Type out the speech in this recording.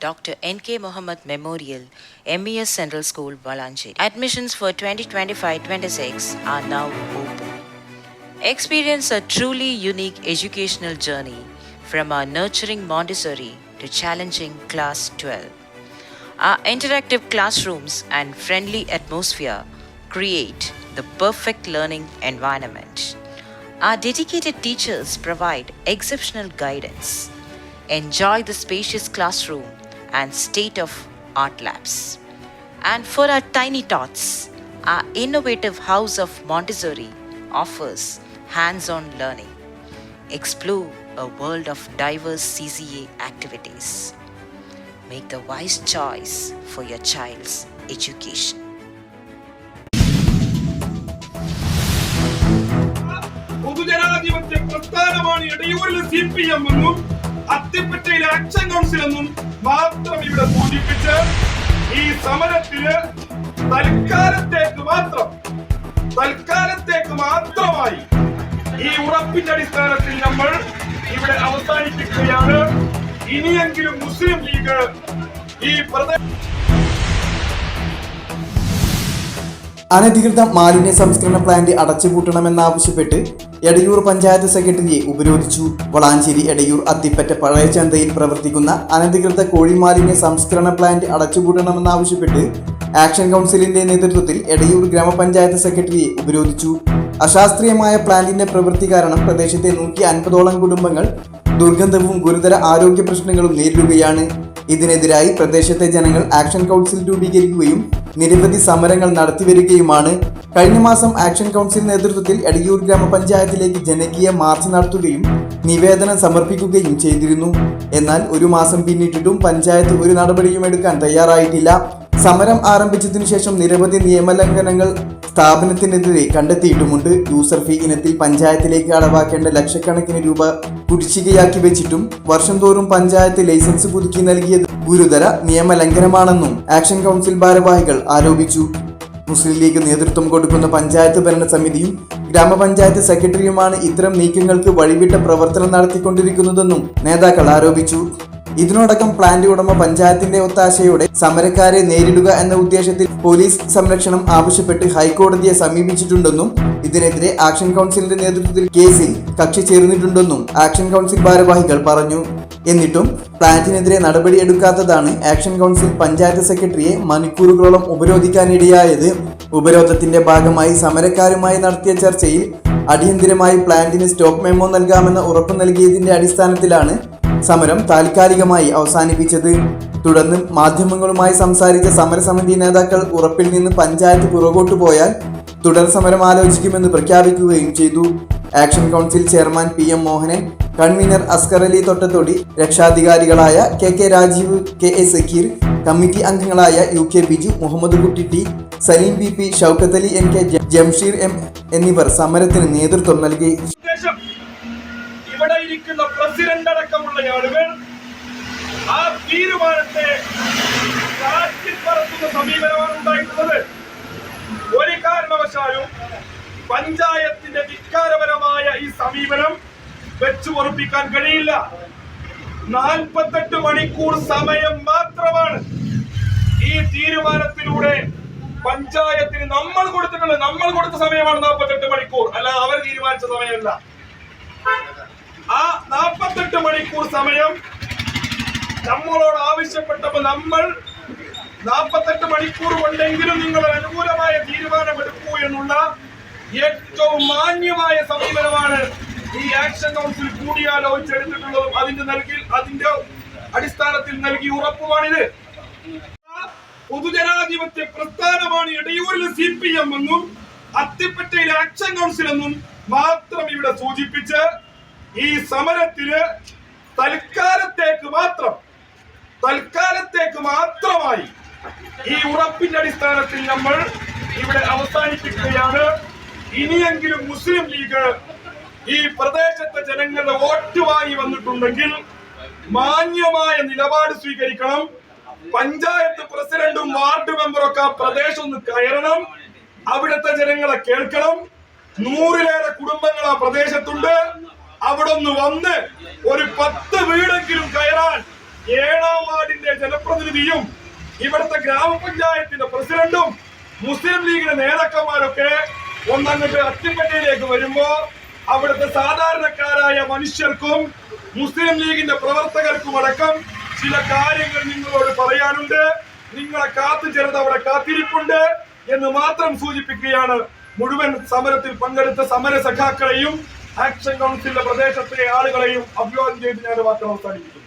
Dr. N.K. Mohammed Memorial, MES Central School, Valancheri. Admissions for 2025-26 are now open. Experience a truly unique educational journey from our nurturing Montessori to challenging Class 12. Our interactive classrooms and friendly atmosphere create the perfect learning environment. Our dedicated teachers provide exceptional guidance. Enjoy the spacious classroom and state-of-art labs. And for our tiny tots, our innovative House of Montessori offers hands-on learning. Explore a world of diverse CCA activities. Make the wise choice for your child's education. പൊതുജനാധിപത്യ പ്രസ്ഥാനമാണ് ഇടയൂരിലെ CPM എന്നും അത്തിപ്പറ്റയിലെ action council എന്നും മാത്രം ഇവിടെ സൂചിപ്പിച്ച് ഈ സമരത്തിന് തൽക്കാലത്തേക്ക് മാത്രമായി ഈ ഉറപ്പിന്റെ അടിസ്ഥാനത്തിൽ നമ്മൾ ഇവിടെ അവസാനിപ്പിക്കുകയാണ്. ഇനിയെങ്കിലും മുസ്ലിം ലീഗ് ഈ അനധികൃത മാലിന്യ സംസ്കരണ പ്ലാന്റ് അടച്ചുപൂട്ടണമെന്നാവശ്യപ്പെട്ട് എടയൂർ പഞ്ചായത്ത് സെക്രട്ടറിയെ ഉപരോധിച്ചു. വളാഞ്ചേരി എടയൂർ അത്തിപ്പറ്റ പഴയ ചന്തയിൽ പ്രവർത്തിക്കുന്ന അനധികൃത കോഴിമാലിന്യ സംസ്കരണ പ്ലാന്റ് അടച്ചുപൂട്ടണമെന്നാവശ്യപ്പെട്ട് ആക്ഷൻ കൗൺസിലിന്റെ നേതൃത്വത്തിൽ എടയൂർ ഗ്രാമപഞ്ചായത്ത് സെക്രട്ടറിയെ ഉപരോധിച്ചു. അശാസ്ത്രീയമായ പ്ലാന്റിന്റെ പ്രവൃത്തി കാരണം പ്രദേശത്തെ 150ഓളം കുടുംബങ്ങൾ ദുർഗന്ധവും ഗുരുതര ആരോഗ്യ പ്രശ്നങ്ങളും നേരിടുകയാണ്. ഇതിനെതിരായി പ്രദേശത്തെ ജനങ്ങൾ ആക്ഷൻ കൗൺസിൽ രൂപീകരിക്കുകയും നിരവധി സമരങ്ങൾ നടത്തിവരികയുമാണ്. കഴിഞ്ഞ മാസം ആക്ഷൻ കൗൺസിൽ നേതൃത്വത്തിൽ എടയൂർ ഗ്രാമപഞ്ചായത്തിലേക്ക് ജനകീയ മാർച്ച് നടത്തുകയും നിവേദനം സമർപ്പിക്കുകയും ചെയ്തിരുന്നു. എന്നാൽ ഒരു മാസം പിന്നിട്ടിട്ടും പഞ്ചായത്ത് ഒരു നടപടിയും എടുക്കാൻ തയ്യാറായിട്ടില്ല. സമരം ആരംഭിച്ചതിനു ശേഷം നിരവധി നിയമലംഘനങ്ങൾ സ്ഥാപനത്തിനെതിരെ കണ്ടെത്തിയിട്ടുമുണ്ട്. യൂസർ ഫീ ഇനത്തിൽ പഞ്ചായത്തിലേക്ക് അടവാക്കേണ്ട ലക്ഷക്കണക്കിന് രൂപ കുടിശ്ശികയാക്കി വെച്ചിട്ടും വർഷം തോറും പഞ്ചായത്ത് ലൈസൻസ് പുതുക്കി നൽകിയത് ഗുരുതര നിയമലംഘനമാണെന്നും ആക്ഷൻ കൗൺസിൽ ഭാരവാഹികൾ ആരോപിച്ചു. മുസ്ലിം ലീഗ് നേതൃത്വം കൊടുക്കുന്ന പഞ്ചായത്ത് ഭരണ സമിതിയും ഗ്രാമപഞ്ചായത്ത് സെക്രട്ടറിയുമാണ് ഇത്തരം നീക്കങ്ങൾക്ക് വഴിവിട്ട പ്രവർത്തനം നടത്തിക്കൊണ്ടിരിക്കുന്നതെന്നും നേതാക്കൾ ആരോപിച്ചു. ഇതിനോടകം പ്ലാന്റ് ഉടമ പഞ്ചായത്തിന്റെ ഒത്താശയോടെ സമരക്കാരെ നേരിടുക എന്ന ഉദ്ദേശത്തിൽ പോലീസ് സംരക്ഷണം ആവശ്യപ്പെട്ട് ഹൈക്കോടതിയെ സമീപിച്ചിട്ടുണ്ടെന്നും ഇതിനെതിരെ ആക്ഷൻ കൗൺസിലിന്റെ നേതൃത്വത്തിൽ കേസിൽ കക്ഷി ചേർന്നിട്ടുണ്ടെന്നും ആക്ഷൻ കൗൺസിൽ ഭാരവാഹികൾ പറഞ്ഞു. എന്നിട്ടും പ്ലാന്റിനെതിരെ നടപടിയെടുക്കാത്തതാണ് ആക്ഷൻ കൗൺസിൽ പഞ്ചായത്ത് സെക്രട്ടറിയെ മണിക്കൂറുകളോളം ഉപരോധിക്കാനിടയായത്. ഉപരോധത്തിന്റെ ഭാഗമായി സമരക്കാരുമായി നടത്തിയ ചർച്ചയിൽ അടിയന്തിരമായി പ്ലാന്റിന് സ്റ്റോപ്പ് മെമ്മോ നൽകാമെന്ന ഉറപ്പ് നൽകിയതിന്റെ അടിസ്ഥാനത്തിലാണ് സമരം താൽക്കാലികമായി അവസാനിപ്പിച്ചത്. തുടർന്ന് മാധ്യമങ്ങളുമായി സംസാരിച്ച സമരസമിതി നേതാക്കൾ ഉറപ്പിൽ നിന്ന് പഞ്ചായത്ത് പുറകോട്ടു പോയാൽ തുടർ സമരം ആലോചിക്കുമെന്ന് പ്രഖ്യാപിക്കുകയും ചെയ്തു. Action council chairman PM Mohanan, convener Askar Ali Thottathodi, രക്ഷാധികാരികളായ KK Rajeev, KA Sakeer, committee അംഗങ്ങളായ UK Biju, Muhammad Kutty T, Saleem BP, Shoukath Ali NK, Jamsheer M എന്നിവർ സമരത്തിന് നേതൃത്വം നൽകി. ഇവിടെ ഇരിക്കുന്ന പ്രസിഡന്റ് അടക്കമുള്ള ആളുകൾ ആ തീരുമാനത്തെ പറത്തുന്ന സമീപനമാണ് ഉണ്ടായിട്ടുള്ളത്. ഒരു കാരണവശാലും പഞ്ചായത്തിന്റെ ധിക്കാരപരമായ ഈ സമീപനം വെച്ചു പൊറുപ്പിക്കാൻ കഴിയില്ല. 48 മണിക്കൂർ സമയം മാത്രമാണ് ഈ തീരുമാനത്തിലൂടെ പഞ്ചായത്തിന് നമ്മൾ കൊടുത്തിട്ടുള്ളത്. നമ്മൾ കൊടുത്ത സമയമാണ് 48 മണിക്കൂർ, അല്ല അവർ തീരുമാനിച്ച സമയമല്ല. ആ 48 മണിക്കൂർ സമയം നമ്മളോട് ആവശ്യപ്പെട്ടപ്പോൾ നമ്മൾ 48 മണിക്കൂർ കൊണ്ടെങ്കിലും നിങ്ങൾ അനുകൂലമായ തീരുമാനമെടുക്കൂ എന്നുള്ള ഏറ്റവും മാന്യമായ സമീപനമാണ് ഈ ആക്ഷൻ കൗൺസിൽ കൂടിയാലോചിച്ചെടുത്തിട്ടുള്ളതും അതിന്റെ അടിസ്ഥാനത്തിൽ നൽകിയ ഉറപ്പുമാണിത്. പൊതുജനാധിപത്യ പ്രസ്ഥാനമാണ് ഇടയൂരിലെ CPM എന്നും അത്തിപ്പറ്റയിലെ ആക്ഷൻ കൗൺസിൽ എന്നും മാത്രം ഇവിടെ സൂചിപ്പിച്ച് ഈ സമരത്തിന് തൽക്കാലത്തേക്ക് മാത്രമായി ഈ ഉറപ്പിന്റെ അടിസ്ഥാനത്തിൽ നമ്മൾ ഇവിടെ അവസാനിപ്പിക്കുകയാണ്. ഇനിയെങ്കിലും മുസ്ലിം ലീഗ് ഈ പ്രദേശത്തെ ജനങ്ങളുടെ വോട്ട് വാങ്ങി വന്നിട്ടുണ്ടെങ്കിൽ മാന്യമായ നിലപാട് സ്വീകരിക്കണം. പഞ്ചായത്ത് പ്രസിഡന്റും വാർഡ് മെമ്പറൊക്കെ ആ പ്രദേശം ഒന്ന് കയറണം, അവിടുത്തെ ജനങ്ങളെ കേൾക്കണം. 100-ലേറെ കുടുംബങ്ങൾ ആ പ്രദേശത്തുണ്ട്. അവിടെ ഒന്ന് വന്ന് ഒരു 10 വീടെങ്കിലും കയറാൻ 7ാം വാർഡിന്റെ ജനപ്രതിനിധിയും ഇവിടുത്തെ ഗ്രാമപഞ്ചായത്തിന്റെ പ്രസിഡന്റും മുസ്ലിം ലീഗിന്റെ നേതാക്കന്മാരൊക്കെ ഒന്നങ്ങോട്ട് അത്തിപ്പറ്റയിലേക്ക് വരുമ്പോ അവിടുത്തെ സാധാരണക്കാരായ മനുഷ്യർക്കും മുസ്ലിം ലീഗിന്റെ പ്രവർത്തകർക്കും അടക്കം ചില കാര്യങ്ങൾ നിങ്ങളോട് പറയാനുണ്ട്. നിങ്ങളെ ജനത അവിടെ കാത്തിരിപ്പുണ്ട് എന്ന് മാത്രം സൂചിപ്പിക്കുകയാണ്. മുഴുവൻ സമരത്തിൽ പങ്കെടുത്ത സമര സഖാക്കളെയും ആക്ഷൻ കൗൺസിലിന്റെ പ്രദേശത്തെ ആളുകളെയും അഭിവാദ്യം ചെയ്ത് ഞാൻ വാക്കുകൾ അവസാനിപ്പിക്കുന്നു.